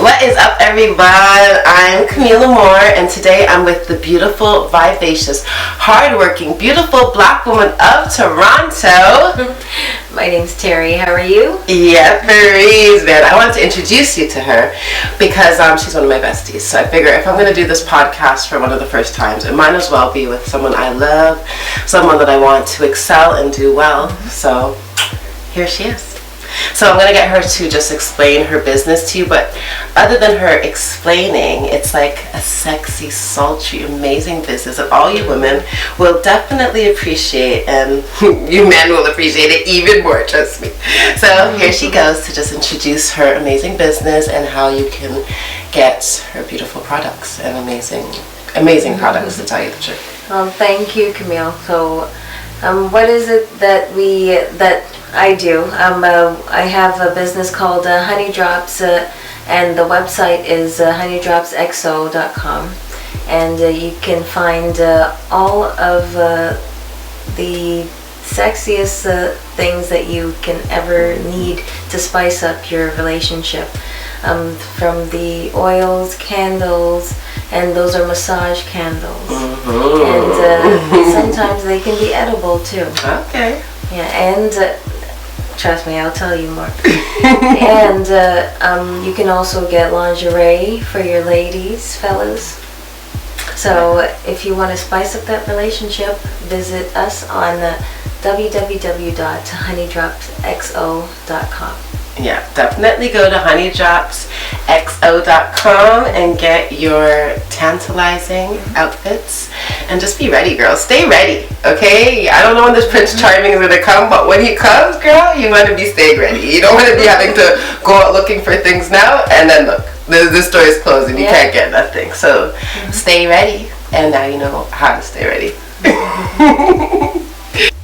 What is up, everyone? I'm Camille Amore, and today I'm with the beautiful, vivacious, hardworking, beautiful black woman of Toronto. My name's Terry. How are you? Yeah, Paris, man. I wanted to introduce you to her because she's one of my besties. So I figure if I'm going to do this podcast for one of the first times, it might as well be with someone I love, someone that I want to excel and do well. So here she is. So I'm going to get her to just explain her business to you, but other than her explaining, it's like a sexy, sultry, amazing business that all you women will definitely appreciate, and you men will appreciate it even more, trust me. So here she goes to just introduce her amazing business and how you can get her beautiful products and amazing products, to tell you the truth. Thank you, Camille. So what is it that I do? I have a business called Honey Drops, and the website is honeydropsxo.com, and you can find all of the sexiest things that you can ever need to spice up your relationship, from the oils, candles, and those are massage candles, and sometimes they can be edible too. Okay. Yeah, and trust me, I'll tell you more. And you can also get lingerie for your ladies, fellas. So if you want to spice up that relationship, visit us on www.honeydropsxo.com. Yeah, definitely go to honeydropsxo.com and get your tantalizing outfits, and just be ready, girl. Stay ready, okay? I don't know when this Prince Charming is going to come, but when he comes, girl, you want to be staying ready. You don't want to be having to go out looking for things now, and then look, the store is closed and you can't get nothing. So stay ready, and now you know how to stay ready.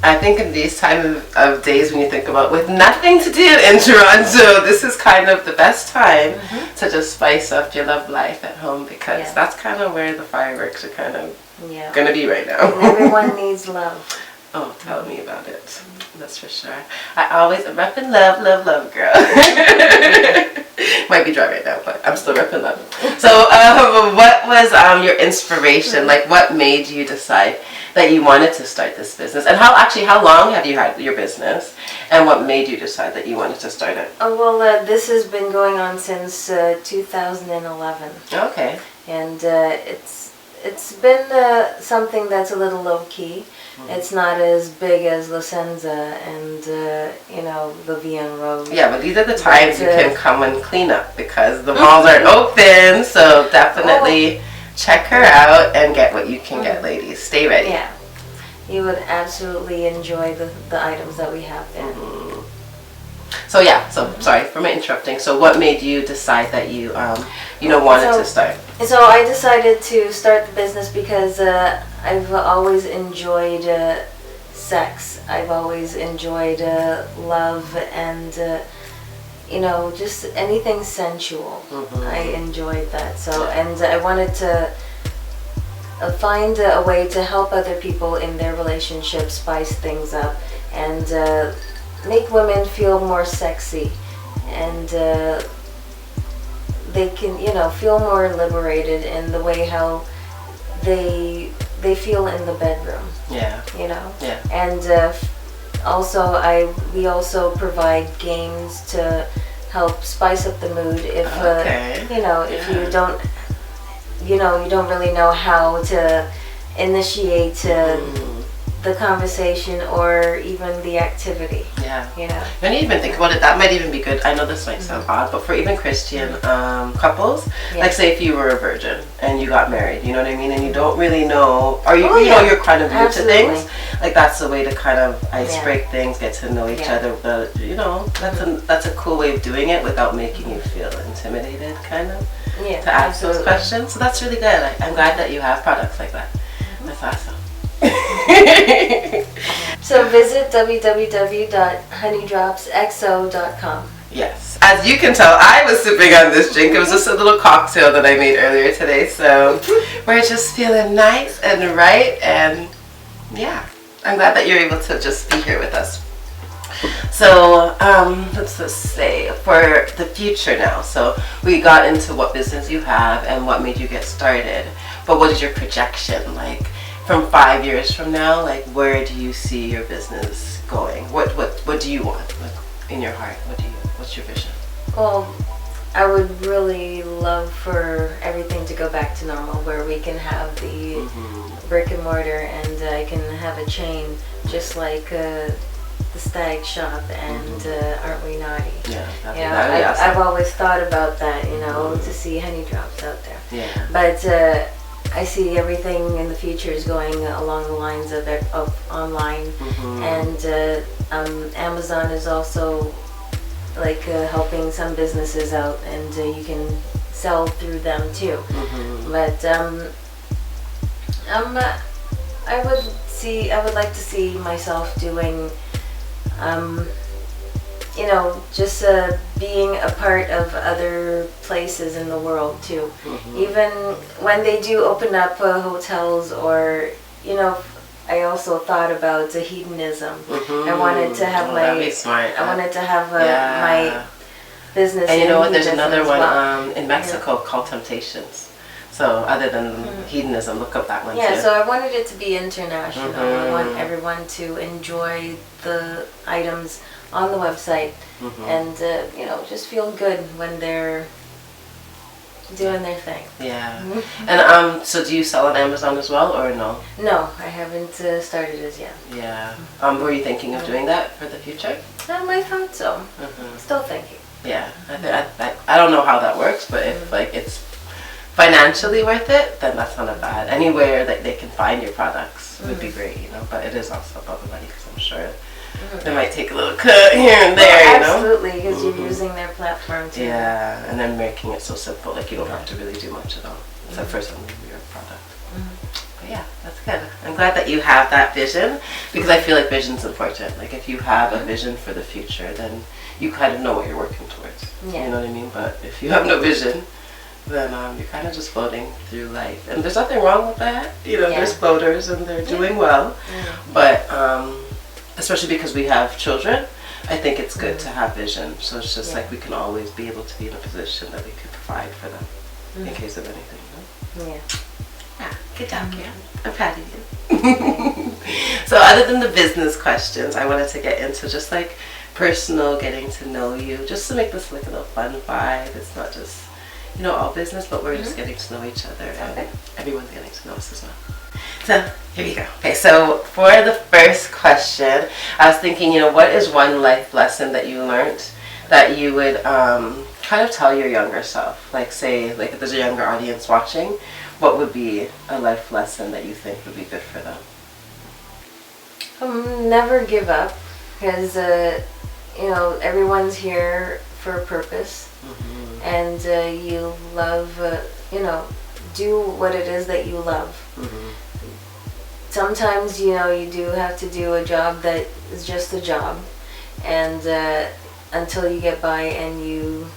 I think in these time of days when you think about with nothing to do in Toronto, this is kind of the best time to just spice up your love life at home, because that's kind of where the fireworks are kind of going to be right now. And everyone needs love. Oh, tell me about it. That's for sure. I always am repping love, girl. Might be dry right now, but I'm still repping love. So what was your inspiration? Like, what made you decide that you wanted to start this business? And how long have you had your business? And what made you decide that you wanted to start it? Oh, well, this has been going on since 2011. Okay. And it's been something that's a little low-key. It's not as big as La Senza and, the Vian Road. Yeah, but these are the times you can come and clean up, because the malls aren't open, so definitely check her out and get what you can get, ladies. Stay ready. Yeah. You would absolutely enjoy the items that we have there. So sorry for my interrupting. So what made you decide that you wanted to start? So I decided to start the business because I've always enjoyed sex. I've always enjoyed love and just anything sensual. I enjoyed that. So and I wanted to find a way to help other people in their relationships, spice things up, and make women feel more sexy, and they can feel more liberated in the way how they feel in the bedroom. Yeah. And we also provide games to help spice up the mood if if you don't you don't really know how to initiate the conversation or even the activity. Yeah. You know. When you even think about it, that might even be good. I know this might sound odd, but for even Christian couples, like say if you were a virgin and you got married, you know what I mean, and you don't really know, or you know you're kind of new to things, like that's the way to kind of ice break things, get to know each other. But you know, that's a cool way of doing it without making you feel intimidated, kind of. Yeah. To ask those questions, so that's really good. I'm glad that you have products like that. That's awesome. So visit www.honeydropsxo.com. Yes. As you can tell, I was sipping on this drink. It was just a little cocktail that I made earlier today. So we're just feeling nice and right. And yeah, I'm glad that you're able to just be here with us. So let's just say for the future now. So we got into what business you have and what made you get started. But what is your projection like? From 5 years from now, like where do you see your business going? What do you want, like, in your heart? What's your vision? Well, I would really love for everything to go back to normal, where we can have the brick and mortar, and I can have a chain just like the Stag Shop and Aren't We Naughty? Yeah, that'd be awesome. I've always thought about that, you know, to see Honey Drops out there. Yeah. But I see everything in the future is going along the lines of online, and Amazon is also like helping some businesses out, and you can sell through them too. But I would like to see myself doing, you know, just being a part of other places in the world too. Even when they do open up hotels, or, you know, I also thought about the hedonism. I wanted to have my business. And you know what? There's another one in Mexico called Temptations. So other than hedonism, look up that one too. Yeah, so I wanted it to be international. I want everyone to enjoy the items on the website, and you know, just feel good when they're doing their thing. Yeah. And so do you sell on Amazon as well, or no? No, I haven't started as yet. Yeah. Were you thinking of doing that for the future? I thought so. Still thinking. Yeah. I don't know how that works, but if like it's financially worth it, then that's not bad. Anywhere that they can find your products would be great, you know. But it is also about the money, because I'm sure they might take a little cut here and there, you know. Absolutely, because you're using their platform too. Yeah, and then making it so simple, like you don't have to really do much at all, except for some of your product. But yeah, that's good. I'm glad that you have that vision, because I feel like vision's important. Like if you have a vision for the future, then you kind of know what you're working towards. Yeah. You know what I mean? But if you have no vision, then you're kind of just floating through life. And there's nothing wrong with that. You know, there's floaters and they're doing well. But especially because we have children, I think it's good to have vision. So it's just like we can always be able to be in a position that we can provide for them in case of anything. You know? Yeah, good job, Karen. I'm proud of you. So other than the business questions, I wanted to get into just like personal, getting to know you, just to make this like a little fun vibe. It's not just, you know, all business, but we're just getting to know each other, and everyone's getting to know us as well. So here we go. Okay, so for the first question, I was thinking, you know, what is one life lesson that you learned that you would kind of tell your younger self? Like say, like if there's a younger audience watching, what would be a life lesson that you think would be good for them? Never give up, because you know, everyone's here for a purpose, and you love, you know, do what it is that you love. Sometimes, you know, you do have to do a job that is just a job, and until you get by and you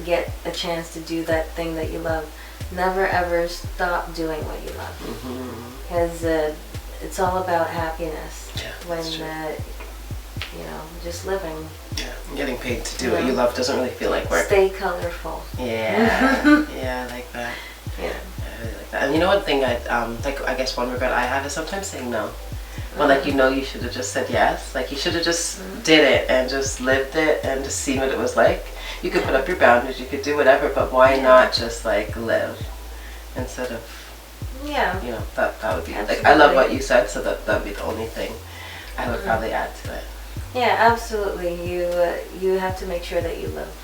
get a chance to do that thing that you love, never ever stop doing what you love, because it's all about happiness when you know, just living. Yeah, getting paid to do what you love doesn't really feel like work. Stay colorful. Yeah, yeah, I like that. Yeah. I really like that. And you know, one thing like I guess one regret I have is sometimes saying no. Well, like, you know, you should have just said yes. Like, you should have just did it and just lived it and just seen what it was like. You could put up your boundaries, you could do whatever, but why not just like live instead of Yeah. You know, that would be like, Absolutely. I love what you said, so that would be the only thing I would probably add to it. Yeah, absolutely. You have to make sure that you love.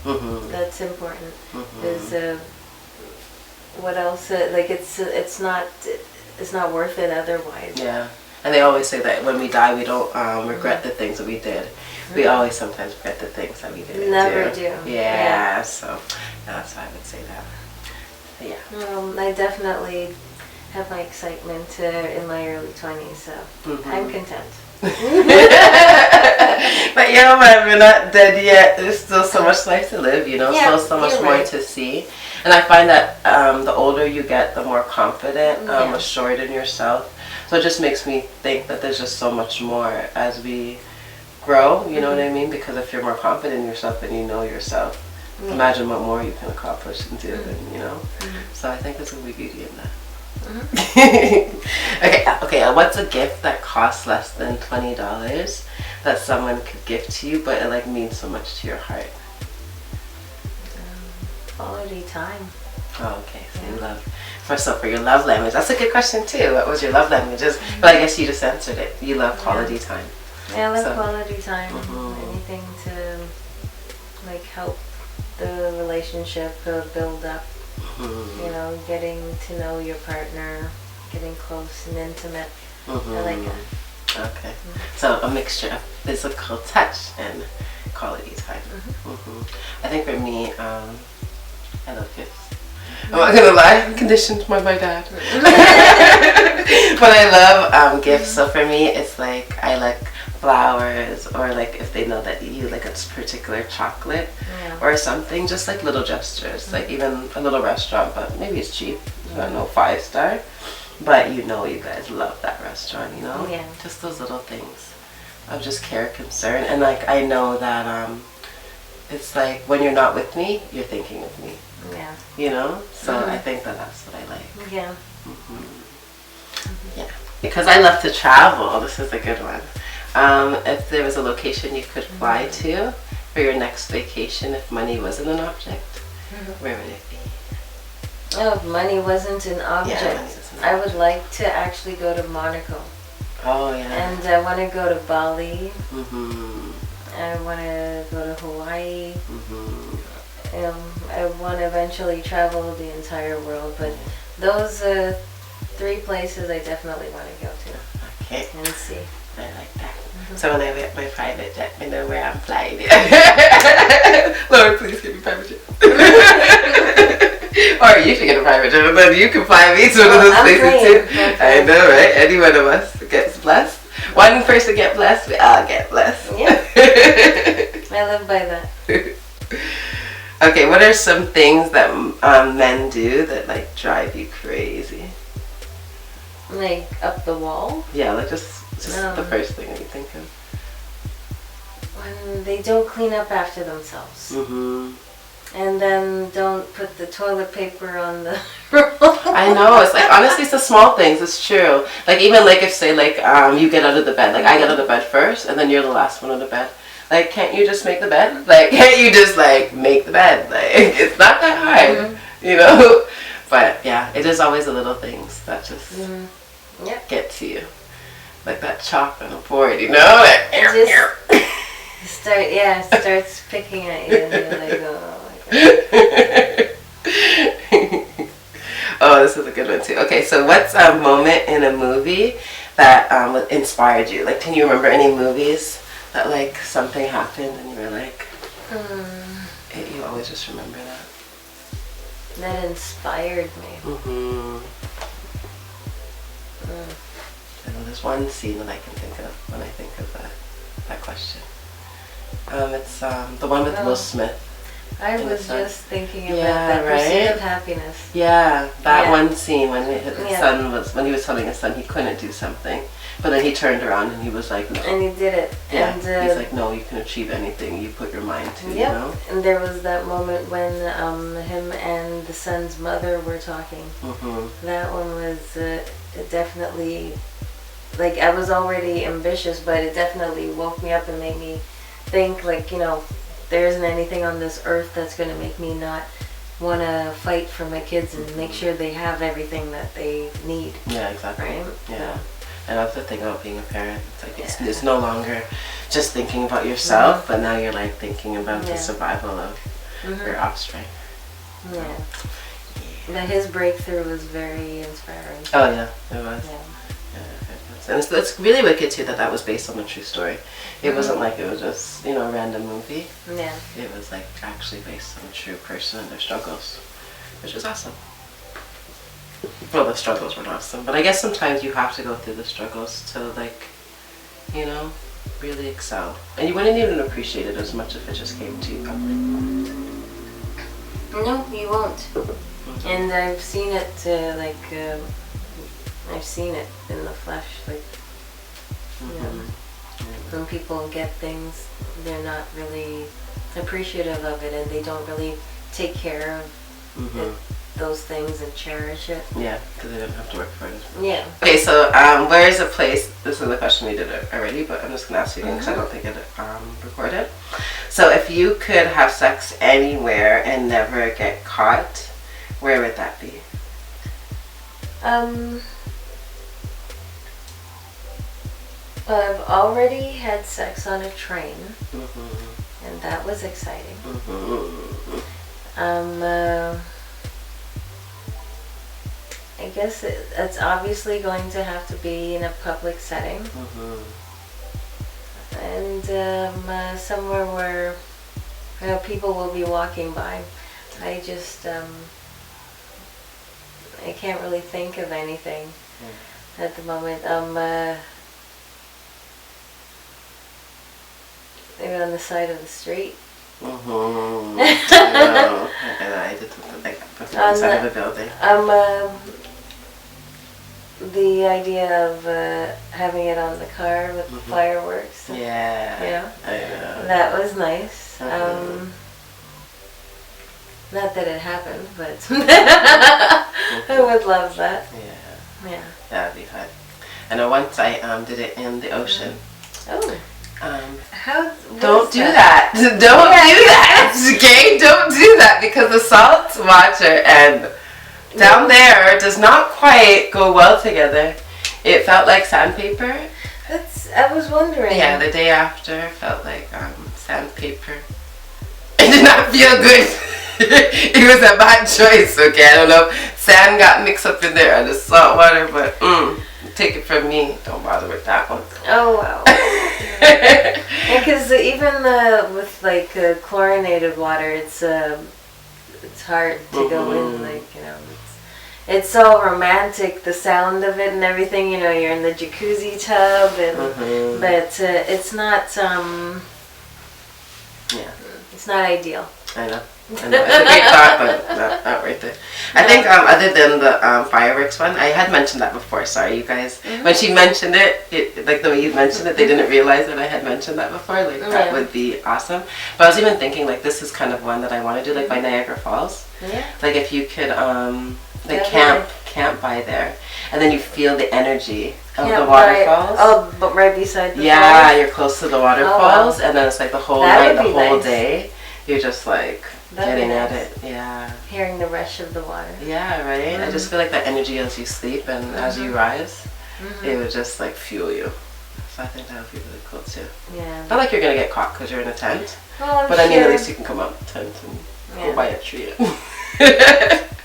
Mm-hmm. That's important. Mm-hmm. Is what else? Like it's not worth it otherwise. Yeah, and they always say that when we die, we don't regret the things that we did. We always sometimes regret the things that we didn't Never do. Yeah, so that's why I would say that. But yeah. I definitely have my excitement in my early 20s, so I'm content. But you know what, we're not dead yet. There's still so much life to live, you know, Yeah, still so much you're more right. to see. And I find that the older you get, the more confident, Yeah. assured in yourself. So it just makes me think that there's just so much more as we grow, you know what I mean? Because if you're more confident in yourself and you know yourself, imagine what more you can accomplish and do, and, you know? So I think there's a big beauty in that. Okay. What's a gift that costs less than $20 that someone could give to you, but it like means so much to your heart? Quality time. Oh, okay. So you love. For your love language, that's a good question too. What was your love languages? But I guess you just answered it. You love quality time. Yeah, I love So- quality time. Anything to like help the relationship build up. You know, getting to know your partner, getting close and intimate. I like that. Okay. So a mixture of physical touch and quality time. I think for me, I love gifts. I'm not gonna lie, I'm conditioned by my dad. But I love gifts. So for me, it's like I like flowers, or like if they know that you like a particular chocolate or something, just like little gestures, like even a little restaurant, but maybe it's cheap, I don't know, 5-star, but you know you guys love that restaurant, you know? Yeah. Just those little things of just care, concern, and like I know that it's like when you're not with me, you're thinking of me. Yeah. You know? So I think that's what I like. Yeah. Yeah. Because I love to travel. This is a good one. If there was a location you could fly to for your next vacation, if money wasn't an object, where would it be? Oh, if money wasn't an object. Yeah, money wasn't an I would like to actually go to Monaco. Oh, yeah. And I want to go to Bali. Mm-hmm. I want to go to Hawaii. Mm-hmm. I want to eventually travel the entire world, but those 3 places I definitely want to go to Okay. and see. I like that. So when I get my private jet, I know where I'm flying. Lord, please give me private jet. Or you should get a private jet, and then you can fly me to one of those places too. I know, right? Any one of us gets blessed. One person get blessed, we all get blessed. Yeah. I live by that. Okay, what are some things that men do that like drive you crazy? Like up the wall. Yeah, like just the first thing that you think of. When they don't clean up after themselves. And then don't put the toilet paper on the roll. I know, it's like honestly it's the small things, it's true. Like even like if say like you get out of the bed, like I get out of the bed first and then you're the last one on the bed. Like can't you just make the bed? Like can't you just like make the bed? Like it's not that hard, you know? But yeah, it is always the little things that just get to you. Like that chalk on the board, you know? Like, It just starts picking at you and you're like, oh my God. Oh, this is a good one too. Okay, so what's a moment in a movie that inspired you? Like, can you remember any movies that like something happened and you were like, you always just remember that? That inspired me. I know there's one scene that I can think of when I think of that question. It's the one with Will Smith. I in was the sun. just thinking about Yeah, that Pursuit right? of Happiness. Yeah, that Yeah. one scene when his son was, when he was telling his son he couldn't do something, but then he turned around and he was like, no. And he did it. Yeah, And, he's like, no, you can achieve anything you put your mind to, you Yep. know? And there was that moment when him and the son's mother were talking. That one was it definitely, like I was already ambitious, but it definitely woke me up and made me think like, you know, there isn't anything on this earth that's going to make me not want to fight for my kids and make sure they have everything that they need. Yeah, exactly. Right? Yeah. And that's the thing about being a parent. It's like it's no longer just thinking about yourself, but now you're like thinking about the survival of your offspring. Yeah. But his breakthrough was very inspiring. Oh yeah, it was. Yeah. And it's really wicked too that was based on a true story. It wasn't like it was just, a random movie. Yeah. It was like actually based on a true person and their struggles, which was awesome. Well, the struggles were awesome, but I guess sometimes you have to go through the struggles to like, really excel. And you wouldn't even appreciate it as much if it just came to you probably. No, you won't. And I've seen it I've seen it in the flesh, like, when people get things, they're not really appreciative of it, and they don't really take care of those things and cherish it. Yeah, because they didn't have to work for it. Yeah. Okay, so where is a place, this is a question we did already, but I'm just going to ask you again because I don't think it recorded. So if you could have sex anywhere and never get caught, where would that be? I've already had sex on a train, and that was exciting. I guess it's obviously going to have to be in a public setting, and somewhere where people will be walking by. I just I can't really think of anything at the moment. Maybe on the side of the street. I did something like that before on the side of a building. The idea of having it on the car with fireworks. Yeah. I know. That was nice. Not that it happened, but I would love that. Yeah. That'd be fun. I know once I did it in the ocean. Oh. Don't do that. Don't do that. Okay? Don't do that because the salt water and down there does not quite go well together. It felt like sandpaper. I was wondering. Yeah, the day after felt like sandpaper. It did not feel good. It was a bad choice, okay? I don't know. Sand got mixed up in there and the salt water, but take it from me. Don't bother with that one. Oh, wow. Because even with like chlorinated water, it's hard to go in. Like, it's so romantic, the sound of it and everything. You're in the jacuzzi tub, and but it's not. It's not ideal. I know. It's a great thought, but not right there. I think other than the fireworks one, I had mentioned that before. Sorry, you guys. When she mentioned it, like the way you mentioned it, they didn't realize that I had mentioned that before. Like that would be awesome. But I was even thinking like this is kind of one that I want to do, like by Niagara Falls. Yeah. Like if you could camp by there, and then you feel the energy of the waterfalls. Oh, but right beside the falls? Yeah, you're close to the waterfalls, and then it's like the whole night, the whole day. You're just like getting at it. Yeah. Hearing the rush of the water. Yeah, right? I just feel like that energy as you sleep and as you rise, it would just like fuel you. So I think that would be really cool too. Yeah. Not like you're going to get caught because you're in a tent. Well, but I mean, at least you can come out of the tent and go by a tree.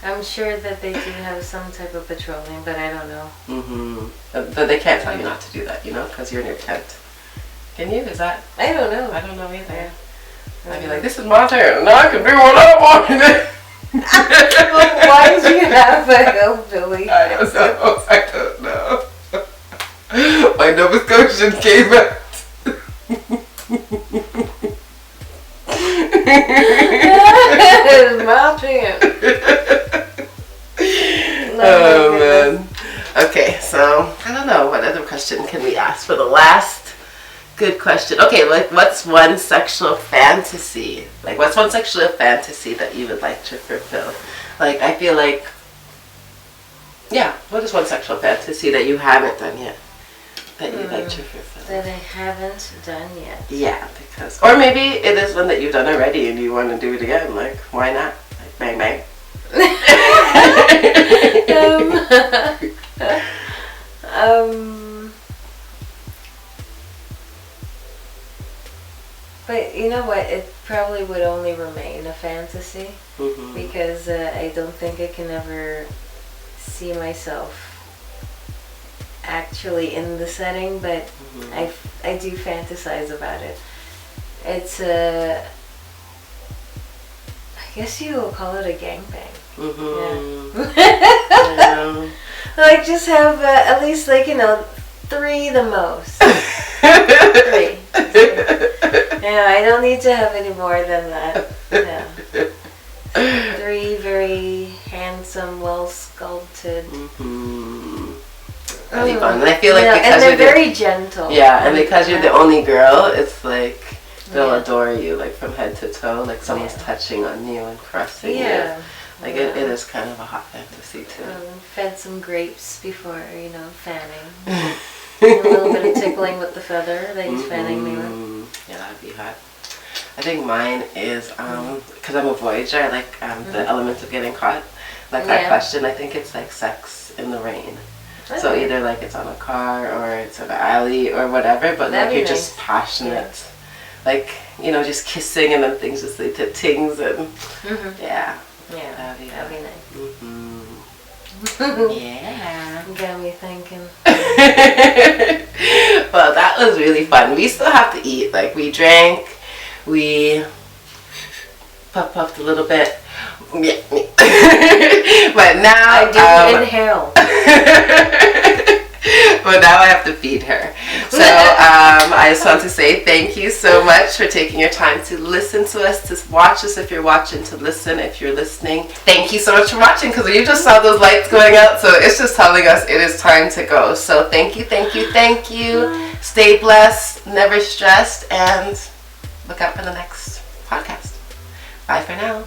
I'm sure that they do have some type of patrolling, but I don't know. But they can't tell you not to do that, because you're in your tent. Can you? Is that? I don't know. I don't know either. I'd be like, this is my turn, and I can do what I want in it. Why do you have a hillbilly? I don't know. My Nova Scotian came out. It's my turn. Oh, man. Okay, so, I don't know. What other question can we ask for the last? Good question. Okay, like what's one sexual fantasy? Like what's one sexual fantasy that you would like to fulfill? Like I feel like, what is one sexual fantasy that you haven't done yet that you'd like to fulfill? That I haven't done yet. Yeah, because, or maybe it is one that you've done already and you want to do it again. Like why not? Like, Bang bang. But you know what? It probably would only remain a fantasy because I don't think I can ever see myself actually in the setting, but I do fantasize about it. It's I guess you will call it a gangbang. Yeah. Like just have at least 3 the most. 3. Yeah, I don't need to have any more than that. Yeah. 3 very handsome, well sculpted. That'd be fun. And I feel like because and they're very gentle. Yeah, and because you're the only girl, it's like they'll adore you, like from head to toe, like someone's touching on you and caressing you. Like it is kind of a hot fantasy too. Fed some grapes before, fanning. A little bit of tickling with the feather that he's fanning me with. Yeah, that'd be hot. I think mine is, because I'm a Voyager, I like the element of getting caught. Like that question, I think it's like sex in the rain. Okay. So either like it's on a car or it's in an alley or whatever, but like you're just passionate. Like, just kissing and then things just like tings and that'd be nice. Yeah. You got me thinking. Well, that was really fun. We still have to eat. Like we drank, we puffed a little bit. But now I do inhale. But now I have to feed her. So I just want to say thank you so much for taking your time to listen to us, to watch us if you're watching, to listen if you're listening. Thank you so much for watching, because you just saw those lights going out, so it's just telling us it is time to go. So thank you. Stay blessed, never stressed, and look out for the next podcast. Bye for now.